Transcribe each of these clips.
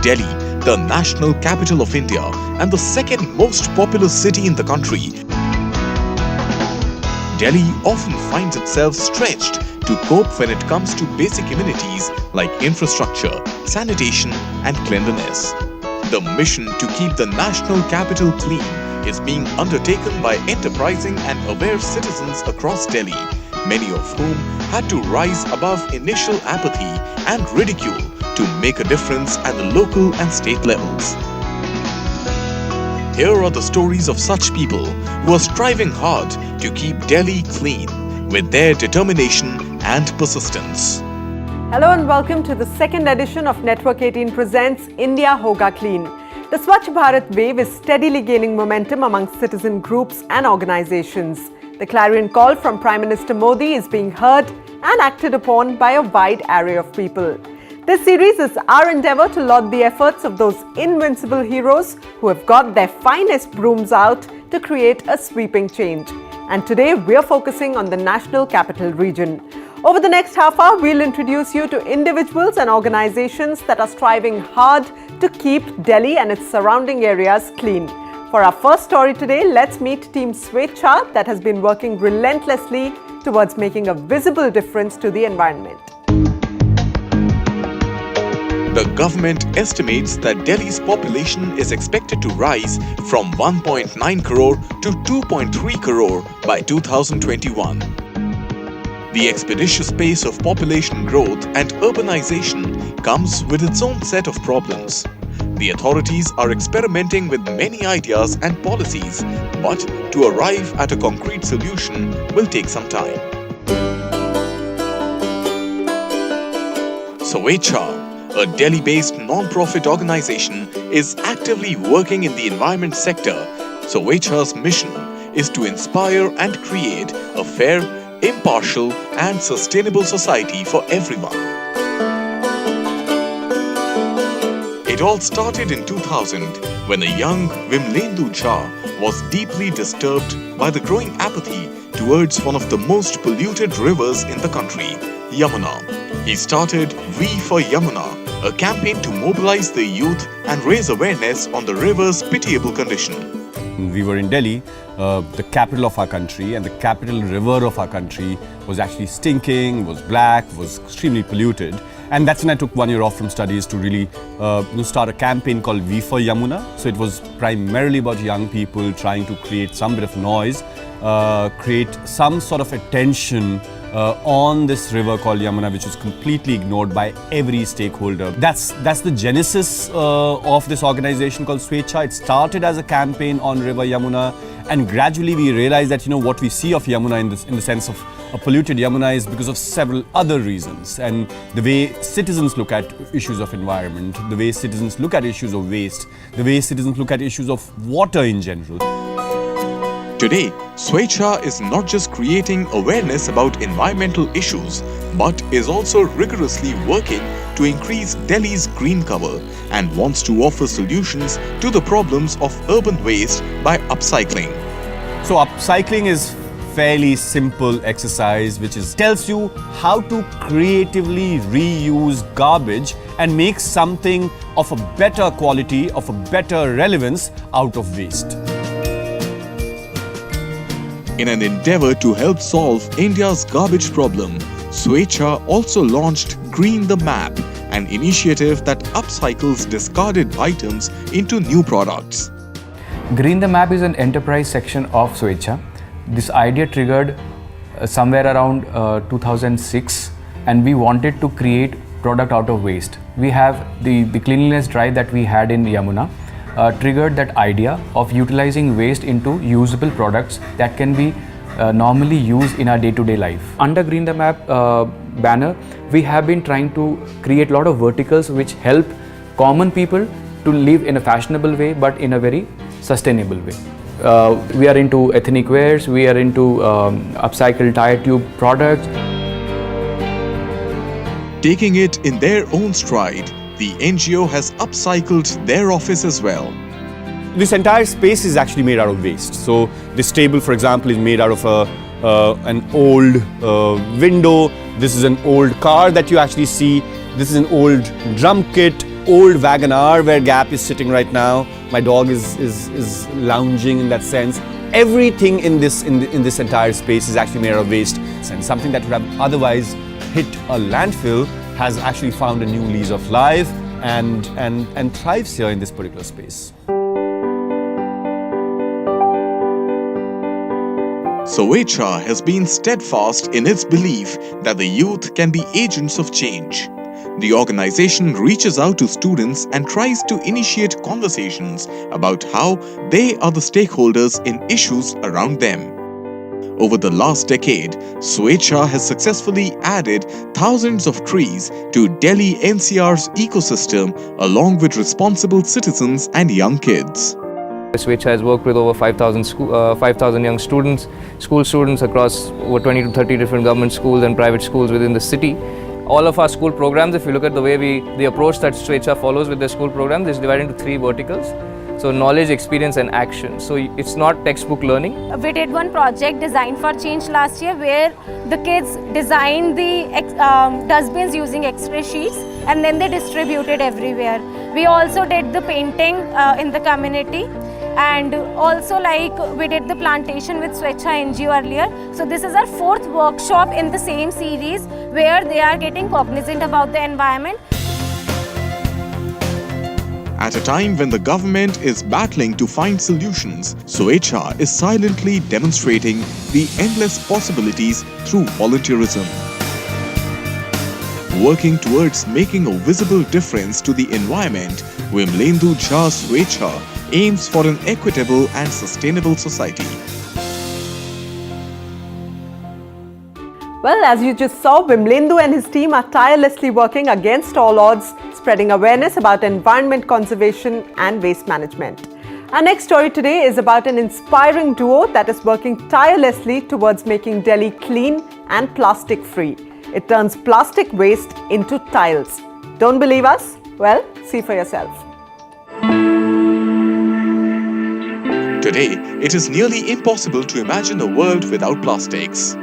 Delhi, the national capital of India and the second most populous city in the country, Delhi often finds itself stretched to cope when it comes to basic amenities like infrastructure, sanitation and cleanliness. The mission to keep the national capital clean is being undertaken by enterprising and aware citizens across Delhi, many of whom had to rise above initial apathy and ridicule to make a difference at the local and state levels. Here are the stories of such people who are striving hard to keep Delhi clean with their determination and persistence. Hello and welcome to the second edition of Network 18 presents India Hoga Clean. The Swachh Bharat wave is steadily gaining momentum among citizen groups and organizations. The clarion call from Prime Minister Modi is being heard and acted upon by a wide array of people. This series is our endeavour to laud the efforts of those invincible heroes who have got their finest brooms out to create a sweeping change. And today we are focusing on the National Capital Region. Over the next half hour, we'll introduce you to individuals and organizations that are striving hard to keep Delhi and its surrounding areas clean. For our first story today, let's meet Team Swechha that has been working relentlessly towards making a visible difference to the environment. The government estimates that Delhi's population is expected to rise from 1.9 crore to 2.3 crore by 2021. The expeditious pace of population growth and urbanization comes with its own set of problems. The authorities are experimenting with many ideas and policies, but to arrive at a concrete solution will take some time. Swechha, a Delhi-based non-profit organization, is actively working in the environment sector. Swechha's mission is to inspire and create a fair, impartial and sustainable society for everyone. It all started in 2000 when a young Vimlendu Jha was deeply disturbed by the growing apathy towards one of the most polluted rivers in the country, Yamuna. He started We for Yamuna, a campaign to mobilize the youth and raise awareness on the river's pitiable condition. We were in Delhi, the capital of our country, and the capital river of our country was actually stinking, was black, was extremely polluted. And that's when I took 1 year off from studies to really start a campaign called We for Yamuna. So it was primarily about young people trying to create some bit of noise, create some sort of attention on this river called Yamuna, which is completely ignored by every stakeholder. That's the genesis of this organization called Swechha. It started as a campaign on river Yamuna, and gradually we realized that what we see of Yamuna in the sense of a polluted Yamuna is because of several other reasons, and the way citizens look at issues of environment, the way citizens look at issues of waste, the way citizens look at issues of water in general. Today, Swechha is not just creating awareness about environmental issues, but is also rigorously working to increase Delhi's green cover and wants to offer solutions to the problems of urban waste by upcycling. So upcycling is fairly simple exercise which tells you how to creatively reuse garbage and make something of a better quality, of a better relevance out of waste. In an endeavour to help solve India's garbage problem, Swechha also launched Green the Map, an initiative that upcycles discarded items into new products. Green the Map is an enterprise section of Swechha. This idea triggered somewhere around 2006, and we wanted to create product out of waste. We have the cleanliness drive that we had in Yamuna. Triggered that idea of utilizing waste into usable products that can be normally used in our day-to-day life. Under Green the Map banner, we have been trying to create a lot of verticals which help common people to live in a fashionable way but in a very sustainable way. We are into ethnic wears, we are into upcycled tire tube products. Taking it in their own stride, the NGO has upcycled their office as well. This entire space is actually made out of waste. So this table, for example, is made out of an old window. This is an old car that you actually see. This is an old drum kit. old Wagon-R where Gap is sitting right now. My dog is lounging in that sense. Everything in this entire space is actually made out of waste, and something that would have otherwise hit a landfill has actually found a new lease of life and thrives here in this particular space. Saluja has been steadfast in its belief that the youth can be agents of change. The organization reaches out to students and tries to initiate conversations about how they are the stakeholders in issues around them. Over the last decade, Saluja has successfully added thousands of trees to Delhi NCR's ecosystem along with responsible citizens and young kids. Saluja has worked with over 5,000 young students, school students across over 20 to 30 different government schools and private schools within the city. All of our school programs, if you look at the way the approach that Saluja follows with their school programs, is divided into 3 verticals. So knowledge, experience and action. So it's not textbook learning. We did one project, Design for Change, last year, where the kids designed the dustbins using X-ray sheets and then they distributed everywhere. We also did the painting in the community. And also we did the plantation with Saluja NGO earlier. So this is our 4th workshop in the same series where they are getting cognizant about the environment. At a time when the government is battling to find solutions, Saluja is silently demonstrating the endless possibilities through volunteerism. Working towards making a visible difference to the environment, Vimlendu Jha Saluja aims for an equitable and sustainable society. Well, as you just saw, Vimlendu and his team are tirelessly working against all odds, spreading awareness about environment conservation and waste management. Our next story today is about an inspiring duo that is working tirelessly towards making Delhi clean and plastic-free. It turns plastic waste into tiles. Don't believe us? Well, see for yourself. Today, it is nearly impossible to imagine a world without plastics.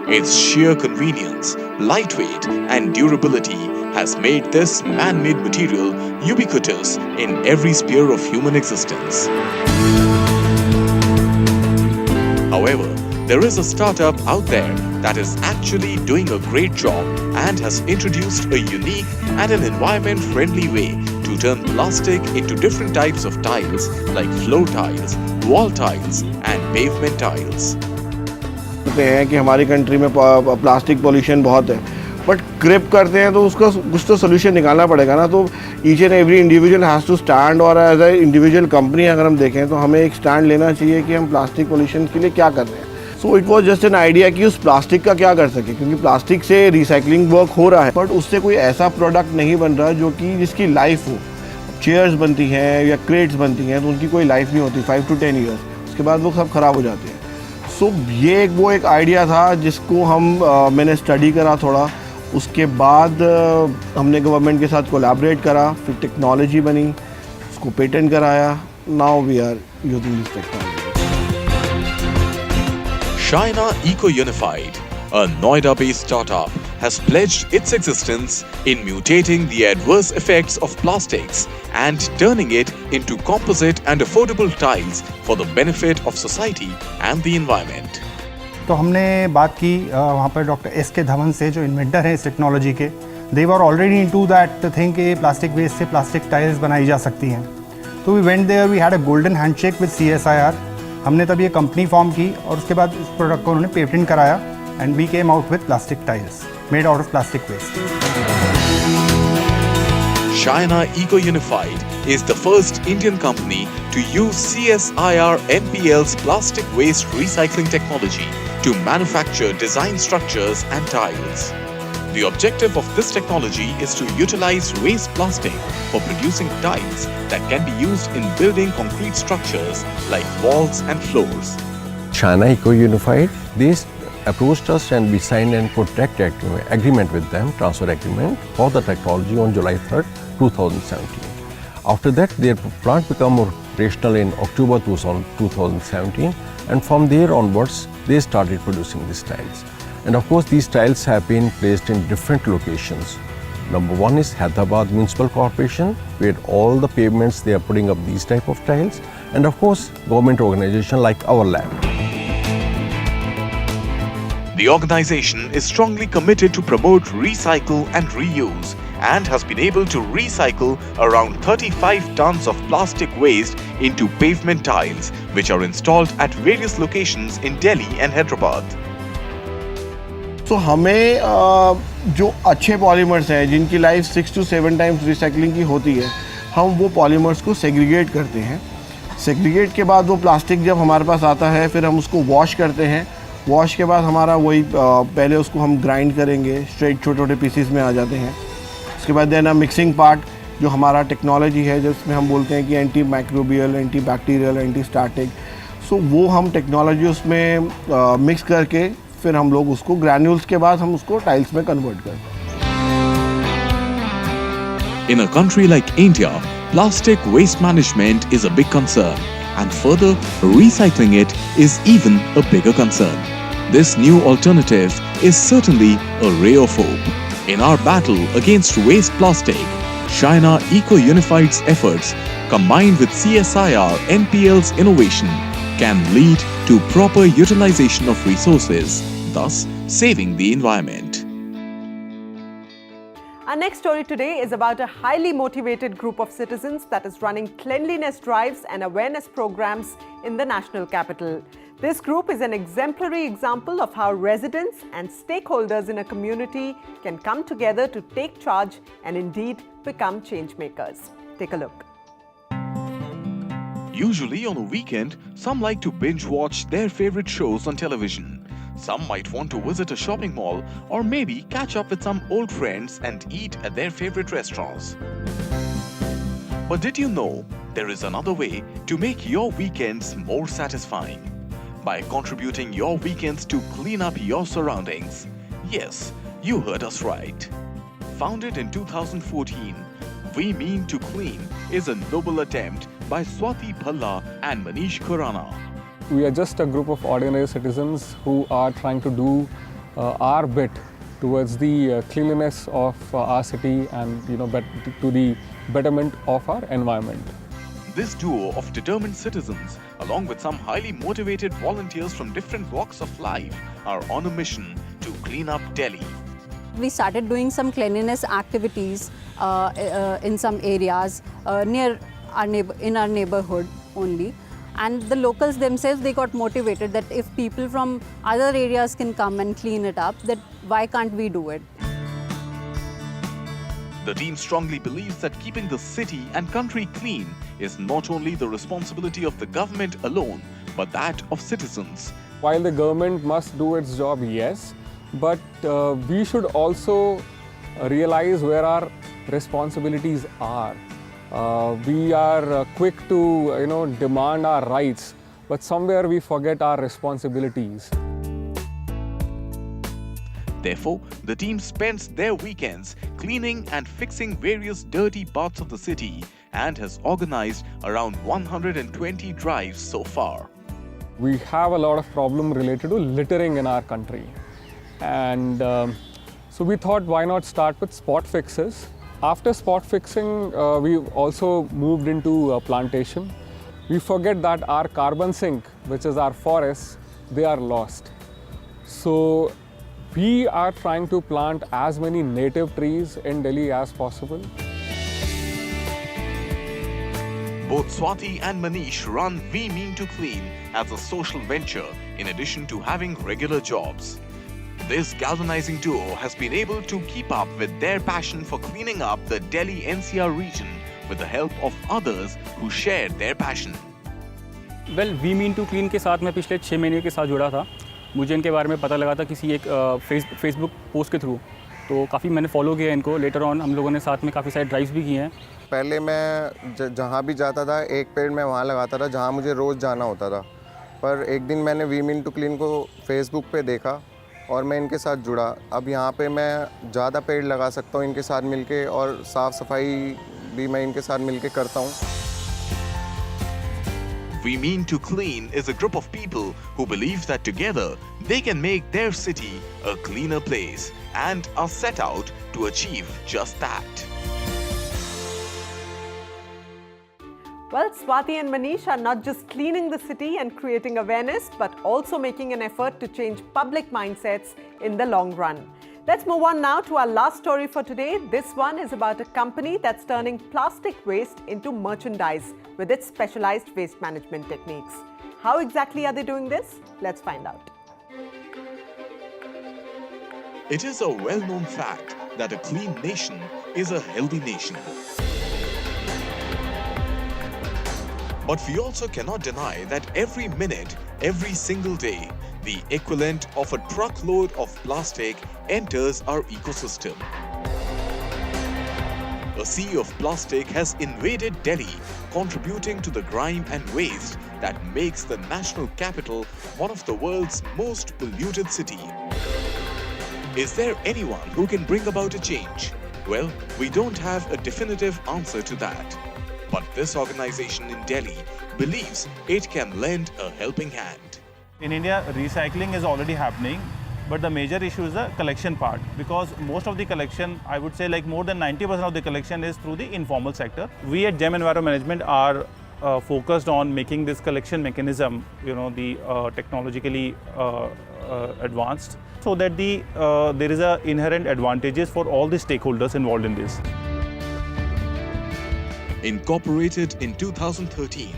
Its sheer convenience, lightweight and durability has made this man-made material ubiquitous in every sphere of human existence. However, there is a startup out there that is actually doing a great job and has introduced a unique and an environment-friendly way to turn plastic into different types of tiles like floor tiles, wall tiles and pavement tiles. हैं कि हमारी country में plastic pollution बहुत है, but grip करते हैं तो उसका कुछ तो सोल्यूशन निकालना पड़ेगा ना. तो each and every individual has to stand, और एज ए इंडिविजुअल कंपनी अगर हम देखें तो हमें एक स्टैंड लेना चाहिए कि हम प्लास्टिक पॉल्यूशन के लिए क्या कर रहे हैं. So it was just an idea कि उस प्लास्टिक का क्या कर सके, क्योंकि प्लास्टिक से रिसाइकलिंग वर्क हो रहा है बट उससे कोई ऐसा प्रोडक्ट नहीं बन रहा जो कि जिसकी लाइफ हो. चेयर्स बनती हैं या क्रेट्स बनती हैं तो उनकी कोई लाइफ नहीं होती 5 to 10 ईयर्स, उसके बाद वो सब ख़राब हो जाते हैं. सो ये एक आइडिया था जिसको मैंने स्टडी करा थोड़ा. उसके बाद हमने गवर्नमेंट के साथ कोलैबोरेट करा, फिर टेक्नोलॉजी बनी, उसको पेटेंट कराया. Now we are using this technology. Shayna Ecounified, a Noida-based startup, has pledged its existence in mutating the adverse effects of plastics and turning it into composite and affordable tiles for the benefit of society and the environment. तो हमने बात की वहाँ पर doctor S के धवन से, जो inventor हैं इस टेक्नोलॉजी के. They were already into that thing कि प्लास्टिक वेस्ट से प्लास्टिक टाइल्स बनाई जा सकती हैं. तो we went there, we had a golden handshake with CSIR. हमने तब ये कंपनी फॉर्म की और उसके बाद इस प्रोडक्ट को उन्होंने पेटेंट कराया and we came out with plastic tiles made out of plastic waste. Shayna Ecounified is the first Indian company to use CSIR NPL's plastic waste recycling technology to manufacture design structures and tiles. The objective of this technology is to utilize waste plastic for producing tiles that can be used in building concrete structures like walls and floors. Shayna Ecounified, they approached us and we signed a contract agreement with them, transfer agreement for the technology on July 3rd, 2017. After that, their plant became operational in October 2017, and from there onwards, they started producing these tiles. And of course, these tiles have been placed in different locations Number one is Hyderabad Municipal Corporation, where all the pavements they are putting up these type of tiles, and of course government organization like our lab. The organization is strongly committed to promote recycle and reuse and has been able to recycle around 35 tons of plastic waste into pavement tiles, which are installed at various locations in Delhi and Hyderabad. तो हमें जो अच्छे polymers हैं जिनकी life 6 to 7 times recycling की होती है, हम वो पॉलीमर्स को सेग्रीगेट करते हैं। सेग्रीगेट के बाद वो प्लास्टिक जब हमारे पास आता है फिर हम उसको वॉश करते हैं। वॉश के बाद हमारा वही पहले उसको हम ग्राइंड करेंगे, स्ट्रेट छोटे छोटे पीसीस में आ जाते हैं। उसके बाद देना मिक्सिंग पार्ट जो हमारा टेक्नोलॉजी है जिसमें हम बोलते हैं कि anti microbial, anti bacterial, anti static, so वो हम टेक्नोलॉजी उसमें मिक्स करके फिर हम लोग उसको ग्रैन्यूल्स के बाद हम उसको टाइल्स में कन्वर्ट करते हैं। In a country like India, plastic waste management is a big concern, and further, recycling it is even a bigger concern. This new alternative is certainly a ray of hope. In our battle against waste plastic, Shayna Ecounified's efforts, combined with CSIR NPL's innovation, can lead to proper utilization of resources, thus saving the environment. Our next story today is about a highly motivated group of citizens that is running cleanliness drives and awareness programs in the national capital. This group is an exemplary example of how residents and stakeholders in a community can come together to take charge and indeed become change makers. Take a look. Usually on a weekend, some like to binge watch their favorite shows on television. Some might want to visit a shopping mall or maybe catch up with some old friends and eat at their favorite restaurants. But did you know there is another way to make your weekends more satisfying? By contributing your weekends to clean up your surroundings. Yes, you heard us right. Founded in 2014, We Mean to Clean is a noble attempt by Swati Phalla and Manish Khurana. We are just a group of ordinary citizens who are trying to do our bit towards the cleanliness of our city and to the betterment of our environment. This duo of determined citizens, along with some highly motivated volunteers from different walks of life, are on a mission to clean up Delhi. We started doing some cleanliness activities in some areas near our neighborhood only. And the locals themselves, they got motivated that if people from other areas can come and clean it up, that why can't we do it? The team strongly believes that keeping the city and country clean is not only the responsibility of the government alone, but that of citizens. While the government must do its job, yes, but we should also realize where our responsibilities are. We are quick to demand our rights, but somewhere we forget our responsibilities. Therefore, the team spends their weekends cleaning and fixing various dirty parts of the city and has organized around 120 drives so far. We have a lot of problem related to littering in our country, and so we thought, why not start with spot fixes? After spot fixing, we also moved into plantation. We forget that our carbon sink, which is our forests, they are lost. So we are trying to plant as many native trees in Delhi as possible. Both Swati and Manish run We Mean to Clean as a social venture in addition to having regular jobs. This galvanizing duo has been able to keep up with their passion for cleaning up the Delhi NCR region with the help of others who share their passion. Well, We Mean to Clean के साथ मैं पिछले 6 महीने के साथ जुड़ा था। मुझे इनके बारे में पता लगा था किसी एक फेसबुक पोस्ट के थ्रू, तो काफ़ी मैंने फॉलो किया इनको। लेटर ऑन हम लोगों ने साथ में काफ़ी सारे ड्राइव्स भी किए हैं। पहले मैं जहाँ भी जाता था एक पेड़ मैं वहाँ लगाता था जहाँ मुझे रोज़ जाना होता था, पर एक दिन मैंने वी मीन टू क्लीन को फेसबुक पे देखा और मैं इनके साथ जुड़ा। अब यहाँ पे मैं ज़्यादा पेड़ लगा सकता हूँ इनके साथ मिलके, और साफ़ सफाई भी मैं इनके साथ मिलके करता हूँ। We Mean to Clean is a group of people who believe that together they can make their city a cleaner place and are set out to achieve just that. Well, Swati and Manish are not just cleaning the city and creating awareness, but also making an effort to change public mindsets in the long run. Let's move on now to our last story for today. This one is about a company that's turning plastic waste into merchandise with its specialized waste management techniques. How exactly are they doing this? Let's find out. It is a well-known fact that a clean nation is a healthy nation. But we also cannot deny that every minute, every single day, the equivalent of a truckload of plastic enters our ecosystem. A sea of plastic has invaded Delhi, contributing to the grime and waste that makes the national capital one of the world's most polluted cities. Is there anyone who can bring about a change? Well, we don't have a definitive answer to that. But this organization in Delhi believes it can lend a helping hand. In India, recycling is already happening, but the major issue is the collection part, because most of the collection, I would say like more than 90% of the collection is through the informal sector. We at GEM Enviro Management are focused on making this collection mechanism, the technologically advanced, so that there is a inherent advantages for all the stakeholders involved in this. Incorporated in 2013,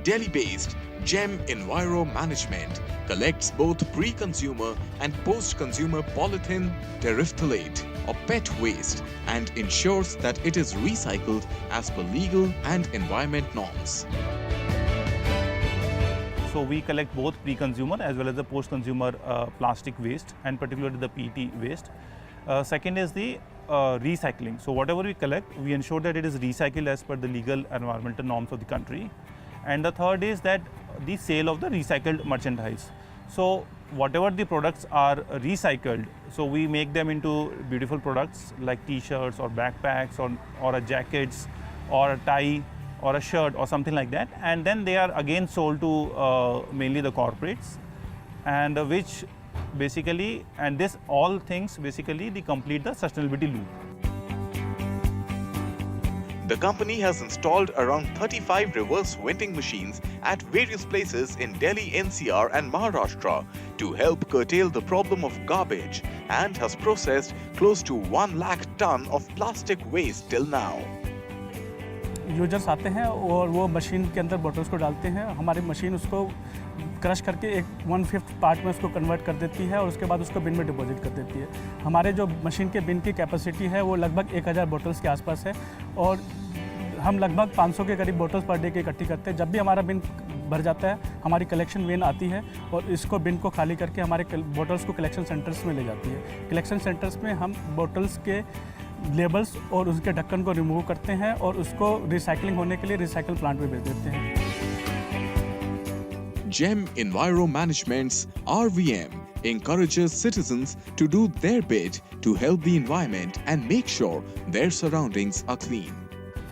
Delhi-based GEM Enviro Management collects both pre-consumer and post-consumer polythene terephthalate or PET waste and ensures that it is recycled as per legal and environment norms. So we collect both pre-consumer as well as the post-consumer plastic waste, and particularly the PET waste. Second is the recycling. So whatever we collect, we ensure that it is recycled as per the legal environmental norms of the country. And the third is that the sale of the recycled merchandise. So whatever the products are recycled, so we make them into beautiful products like t-shirts or backpacks or a jackets or a tie or a shirt or something like that. And then they are again sold to mainly the corporates, and which basically, and this all things basically they complete the sustainability loop. The company has installed around 35 reverse vending machines at various places in Delhi, NCR and Maharashtra to help curtail the problem of garbage, and has processed close to 1 lakh ton of plastic waste till now. Users आते हैं और वो machine के अंदर bottles को डालते हैं, हमारी मशीन उसको क्रश करके एक 1/5 पार्ट में उसको कन्वर्ट कर देती है और उसके बाद उसको बिन में डिपॉजिट कर देती है। हमारे जो मशीन के बिन की कैपेसिटी है वो लगभग 1000 बॉटल्स के आसपास है और हम लगभग 500 के करीब बॉटल्स पर डे की इकट्ठी करते हैं। जब भी हमारा बिन भर जाता है, हमारी कलेक्शन वैन आती है और इसको बिन को खाली करके हमारे बॉटल्स को कलेक्शन सेंटर्स में ले जाती है। कलेक्शन सेंटर्स में हम बॉटल्स के लेबल्स और उसके ढक्कन को रिमूव करते हैं और उसको रिसाइकलिंग होने के लिए रिसाइकल प्लांट में भेज देते हैं। GEM Enviro Management's RVM encourages citizens to do their bit to help the environment and make sure their surroundings are clean.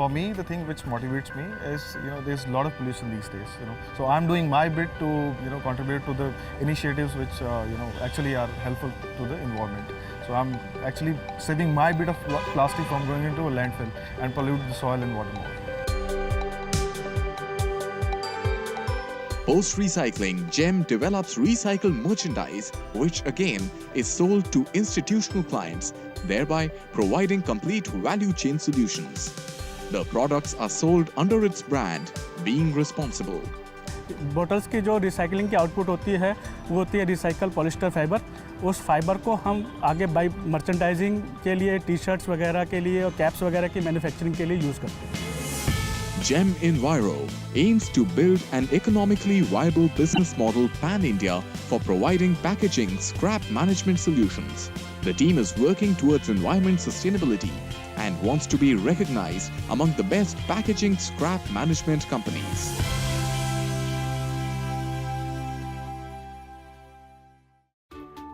For me, the thing which motivates me is, there's a lot of pollution these days, So I'm doing my bit to, contribute to the initiatives which, actually are helpful to the environment. So I'm actually saving my bit of plastic from going into a landfill and pollute the soil and water more. Post-recycling, GEM develops recycled merchandise, which again is sold to institutional clients, thereby providing complete value chain solutions. The products are sold under its brand, Being Responsible. Bottles की जो recycling की output होती है वो होती है recycle polyester fibre. उस fibre को हम आगे बाई मर्चेंडाइजिंग के लिए, टी शर्ट्स वगैरह के लिए और कैप्स वगैरह की मैन्युफैक्चरिंग के लिए यूज़ करते हैं। GEM Enviro aims to build an economically viable business model pan-India for providing packaging scrap management solutions. The team is working towards environment sustainability and wants to be recognized among the best packaging scrap management companies.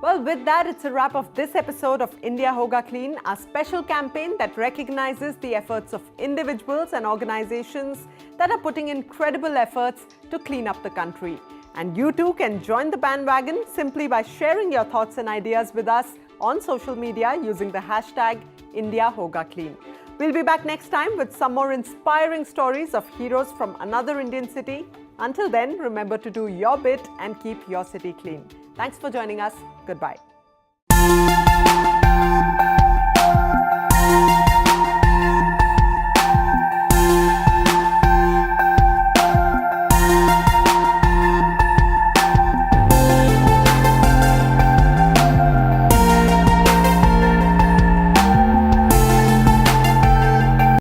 Well, with that, it's a wrap of this episode of India Hoga Clean, our special campaign that recognizes the efforts of individuals and organizations that are putting incredible efforts to clean up the country. And you too can join the bandwagon simply by sharing your thoughts and ideas with us on social media using the hashtag India Hoga Clean. We'll be back next time with some more inspiring stories of heroes from another Indian city. Until then, remember to do your bit and keep your city clean. Thanks for joining us. Goodbye.